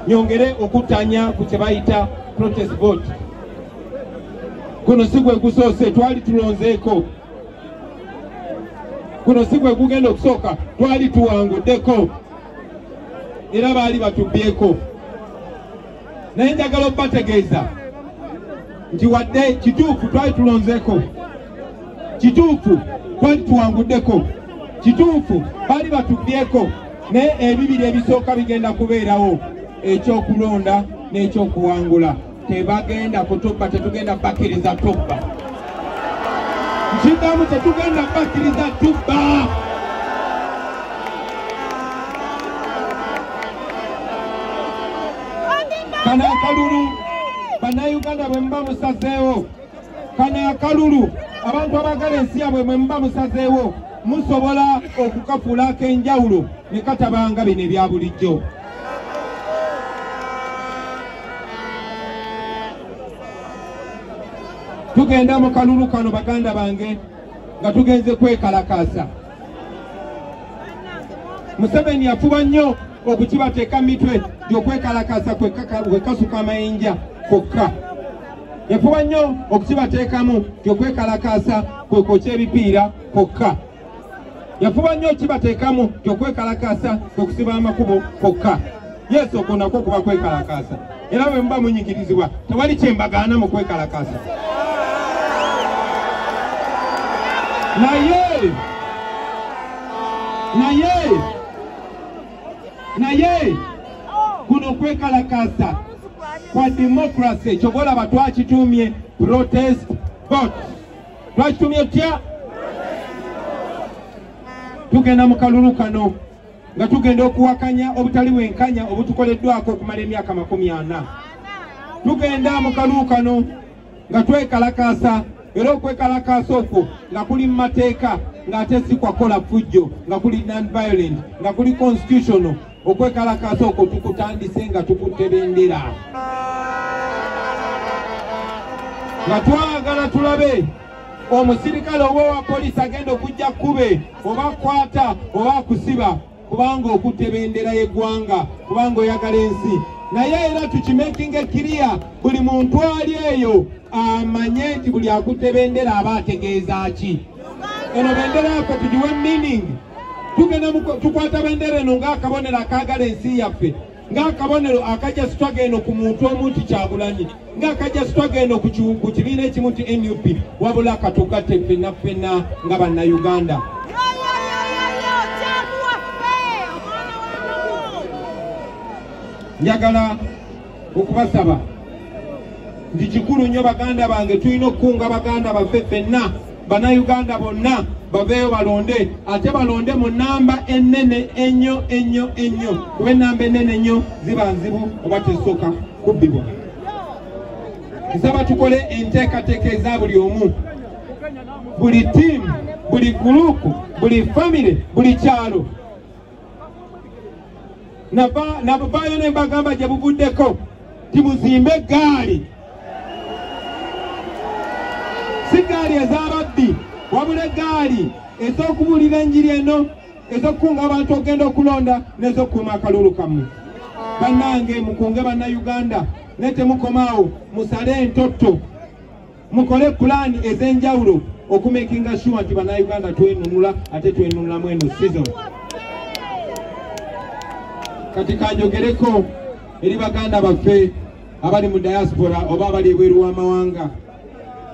nyongere okutanya ku kyebayita protest vote. Kuno sigwe kusose twali tulonzeeko. Kuno sigwe kugenda okusooka twali tuwanguddeko. Era baali batubyeko. Naye njagala okubategeeza nti wadde kituufu twali tulonzeeko, kituufu twali tuwanguddeko, kituufu baali batubyeko, naye ebibiri ebisooka bigenda kubeerawo, ekyokulonda n'ekyokuwangula. Tebagenda kutubba, tetugenda bakkiriza tubba. Nkigamu tetugenda bakkiriza tubba. Kana akalulu bannayuganda bwe muba musazeewo, kana akalulu abantu abagala ensi yabwe bwe muba musazeewo, musobola okukafuula ak'enjawulo ne katabanga bino ebya bulijjo. Tugenda mu kalulu kano baganda bange nga tugenze kwekalakaasa. Museveni yafuba nnyo okukibateeka mitwe gy'okwekalakaasa kwekasuka amayinja kwokka. Yafuba nnyo okukibateekamu gy'okwekalakaasa kwekokya ebipiira kwokka. Yafuba nnyo okukibateekamu gy'okwekalakaasa kwekusiba amakubo kwokka. Yesu okwo nakwo kuba kwekalakaasa. Era bwe muba munyigirizibwa tewali kyembagaana mu kwekalakaasa. Naye kuno kwekalakaasa kwa democracy kyobola batwakitumye protest vote. Twakitumye tya? Tugenda mu kalulu kano nga tugenda okuwakanya obutali bwenkanya obutukoleddwako okumala emyaka 40. Tugenda mu kalulu kano nga twekalakaasa, era okwekalakaasa okwo nga kuli mu mateeka ng'ate si kwakola fujjo, nga kuli non-violent, nga kuli constitutional. Okwekalakaasa okwo tukutandise nga tukutte bendera. Nga twagala tulabe omusirikale oba owa poliisi agenda okujja kkube oba kwata oba kusiba, kubanga okutte bendera y'eggwanga, kubanga oyagala ensi. Naye era tukimakinga clear buli muntu ali eyo amanye nti buli akutte bendera aba ategeeza ki. Eno bendera yaffe tugiwe meaning. Tugenda tukwata bendera eno ng'akabonero akaagala ensi yaffe, ng'akabonero akajja sitwaga eno ku muntu omu nti Kyagulanyi, ng'akajja sitwaga eno ku kibiina ekimu nti NUP, wabula akatugatte ffenna ffenna nga bannayuganda. Njagala okubasaba nti kikulu nnyo baganda bange, tulina okukunga baganda baffe ffenna, bannayuganda bonna baveeyo balonde, ate balonde mu namba ennene ennyo ennyo ennyo, kuba ennamba ennene ennyo ziba nzibu oba tesooka kubbibwa. Nsaba tukole enteekateeka eza buli omu, buli ttiimu, buli guruupu, buli famire, buli kyalo. Nabavaayo ne mbagamba gye buvuddeko ti muzimbe eggaali, si gaali ez'ababbi, wabula eggaali ez'okubuulira enjiri eno, ez'okukunga abantu ogenda okulonda, n'ez'okukuuma akalulu kammwe. Bannange mukunge bannayuganda, ne temukomaawo, musale entotto, mukole pulaani ez'enjawulo okumekinga sure nti bannayuganda twenunula, ate twenunulamu eno season. Kati kanjogereko eri baganda baffe abali mu diaspora oba abali ebweru w'amawanga,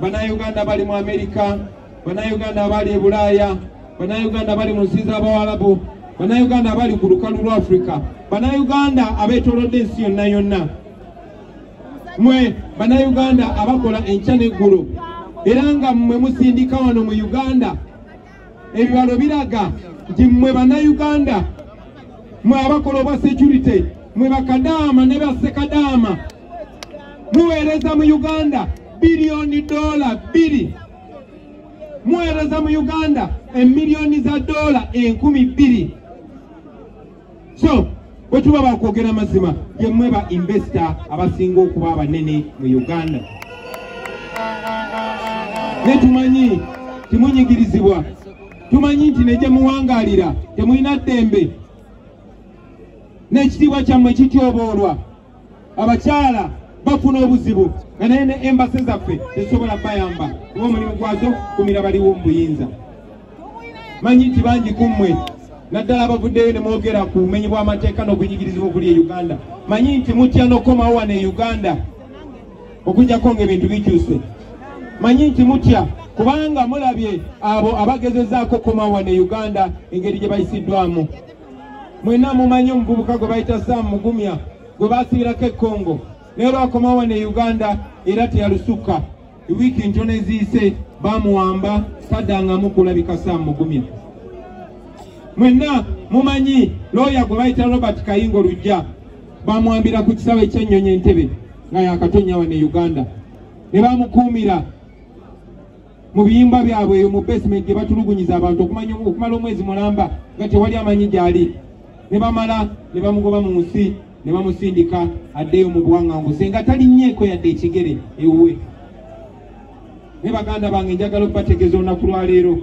bannayuganda bali mu Amerika, bannayuganda abali e Bulaaya, bannayuganda bali mu nsi z'Abawarabu, bannayuganda abali ku lukalu lwa Afrika, bannayuganda abeetoolodde ensi yonna yonna, mmwe bannayuganda abakola enkya n'eggulo, era nga mmwe musindika wano mu Uganda. Ebibalo biraga nti mmwe bannayuganda, mmwe abakola obwa security, mmwe bakadaama ne bassekadaama, muweereza mu Uganda $2 billion. Muweereza mu Uganda emiliyoni za $200 million. So bwe tuba bakwogera mazima, ye mmwe ba investor abasinga okuba abanene mu Uganda. Ne tumanyi timunyigirizibwa, tumanyi nti ne gye muwangalira temulina ddembe. n'ekitiibwa kyammwe kityoboolwa. Abakyala bafuna obuzibu nga naye embase zaffe tezisobola bayamba kuba omulimu gwazo kumira baliwo mu buyinza. Manyi nti bangi ku mmwe naddala abavuddeyo ne mwogera ku bumenyi bw'amateeka n'okunyigirizibwa okuli e Uganda. Manyi nti mutya n'okomawo wano e Uganda okujjako ng'ebintu bikyuse. Manyi nti mutya kubanga mulabye abo abagezezaako komawo wano e Uganda engeri gye bayisiddwamu. Mwenna mumanyi omuvubuka gwe bayita Sam Mugumya gwe baasiirako e Congo naye lwakomawo wano e Uganda era teyalusukka. Wiiki ntono eziyise bamuwamba taddangamu kulabika Sam Mugumya. Mwenna mumanyi looya gwe bayita Robert Kayingo Lujja bamuwambira ku kisawe ky'ennyonyi Entebbe nga yakatonya wano e Uganda ne bamukuumira mu biyimba byabwe mu basement gye batulugunyiza abantu okumala omwezi mulamba nga tewali amanyi gy'ali. Ne bamala ne bamugoba mu nsi ne bamusindika addeyo mu buwaŋŋanguse nga talinnyeeko yadde ekigere ewuwe. Ne baganda bange njagala okubategeeza olunaku lwa leero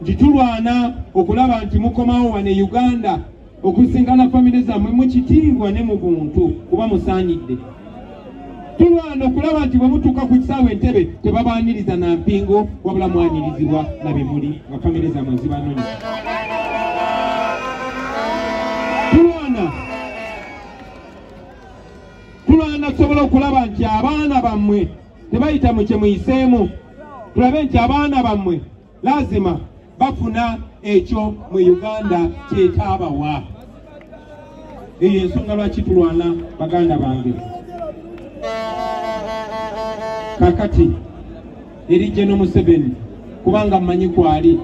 nti tulwana okulaba nti mukomawo wano e Uganda okusingana famire zammwe mu kitiibwa ne mu buntu kuba musaanidde. Tulwana okulaba nti bwe mutuuka ku kisaawe Entebbe tebabaaniriza na mpingo wabula mwanirizibwa na bimuli nga famire zammwe zibanonye. Tulwana tusobola okulaba nti abaana bammwe tebayita mu kye muyiseemu. Tulabe nti abaana bammwe lazima bafuna ekyo mu Uganda kyetaabawa. Eyo ensonga lwaki tulwana baganda bange. Kakati eri General Museveni kubanga mmanyi kwali.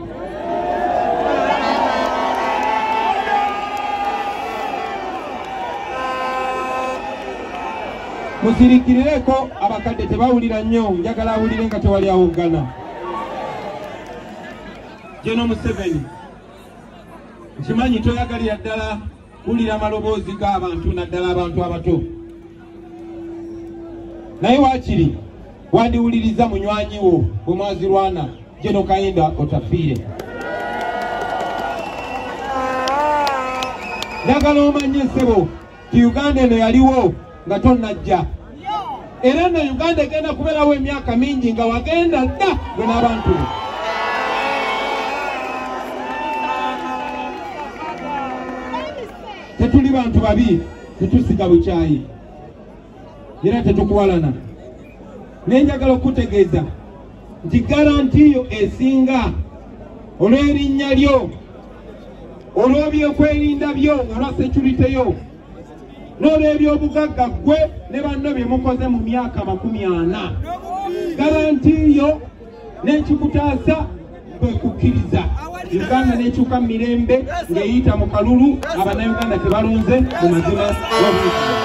Musirikirireko abakadde tebawulira nnyo njagala awulire nga tewali awoggana. General Museveni nkimanyi toyagalira ddala wulira amaloboozi g'abantu naddala abantu abato. Naye waakiri wandiwuliriza munywanyi wo bwe mwazirwana General Kayinda otafiire. Njagala omanye ssebo ti Uganda eno yaliwo nga tonnajja. Era na Uganda egenda kubeerawo emyaka mingi nga wagenda dda gwe n'abantu be. Tetuli bantu babi, tetusiga bukyayi era tetukuwalana. Naye njagala okutegeeza nti garantiyo esinga olw'erinnya lyo olw'ebyokwerinda byo olwa security yo n'olw'ebyobugagga gwe ne banno bye mukoze mu myaka 40. Garantiyo n'ekikutaasa kwe kukkiriza Uganda n'ekyuka mu mirembe ng'eyita mu kalulu Abannayuganda tebalunze mu mazima g'obuyinza.